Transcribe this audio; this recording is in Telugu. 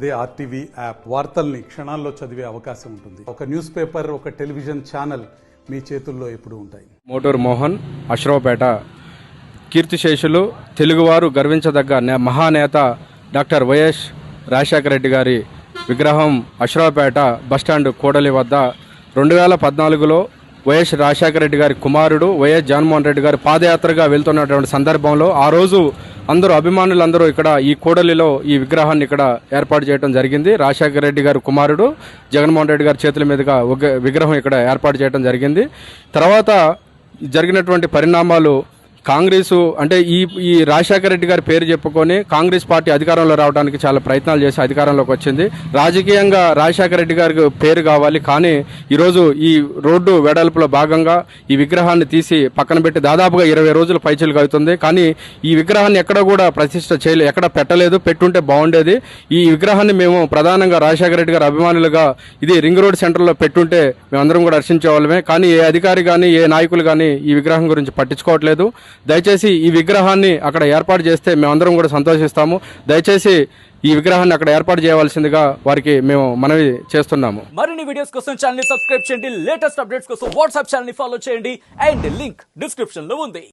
అదే ఆర్టీవీ యాప్ వార్తల్ని క్షణాల్లో చదివే అవకాశం ఉంటుంది. ఒక న్యూస్ పేపర్, ఒక టెలివిజన్ ఛానల్ మీ చేతుల్లో ఎప్పుడూ ఉంటాయి. మోటూరు మోహన్, అశ్రవపేట. కీర్తిశేషులు, తెలుగువారు గర్వించదగ్గ మహానేత డాక్టర్ వైఎస్ రాజశేఖర రెడ్డి గారి విగ్రహం అశ్రవపేట బస్టాండ్ కూడలి వద్ద 2014లో వైఎస్ రాజశేఖర రెడ్డి గారి కుమారుడు వైఎస్ జగన్మోహన్ రెడ్డి గారు పాదయాత్రగా వెళ్తున్నటువంటి సందర్భంలో ఆ రోజు అందరూ అభిమానులందరూ ఇక్కడ ఈ కూడలిలో ఈ విగ్రహాన్ని ఇక్కడ ఏర్పాటు చేయడం జరిగింది. రాజశేఖర రెడ్డి గారి కుమారుడు జగన్మోహన్ రెడ్డి గారి చేతుల మీదుగా విగ్రహం ఇక్కడ ఏర్పాటు చేయడం జరిగింది. తర్వాత జరిగినటువంటి పరిణామాలు కాంగ్రెసు అంటే ఈ రాజశేఖర రెడ్డి గారి పేరు చెప్పుకొని కాంగ్రెస్ పార్టీ అధికారంలో రావడానికి చాలా ప్రయత్నాలు చేసి అధికారంలోకి వచ్చింది. రాజకీయంగా రాజశేఖర రెడ్డి గారికి పేరు కావాలి, కానీ ఈరోజు ఈ రోడ్డు వెడల్పులో భాగంగా ఈ విగ్రహాన్ని తీసి పక్కన పెట్టి దాదాపుగా 20 రోజుల పైచీలకు అవుతుంది. కానీ ఈ విగ్రహాన్ని ఎక్కడ కూడా ప్రతిష్ట చేయలేదు, ఎక్కడ పెట్టలేదు. పెట్టుంటే బాగుండేది. ఈ విగ్రహాన్ని మేము ప్రధానంగా రాజశేఖర రెడ్డి గారి అభిమానులుగా ఇది రింగ్ రోడ్ సెంటర్లో పెట్టుంటే మేమందరం కూడా దర్శించేవాళ్ళమే. కానీ ఏ అధికారి కానీ ఏ నాయకులు కానీ ఈ విగ్రహం గురించి పట్టించుకోవట్లేదు. దయచేసి ఈ విగ్రహాన్ని అక్కడ ఏర్పాటు చేస్తే మేమందరం కూడా సంతోషిస్తాము. దయచేసి ఈ విగ్రహాన్ని అక్కడ ఏర్పాటు చేయవలసిందిగా వారికి మేము మనవి చేస్తున్నాము. మరిన్ని వీడియోస్ కోసం ఛానల్ ని సబ్స్క్రైబ్ చేయండి. లేటెస్ట్ అప్డేట్స్ కోసం వాట్సాప్ ఛానల్ ని ఫాలో చేయండి. అండ్ లింక్ డిస్క్రిప్షన్ లో ఉంది.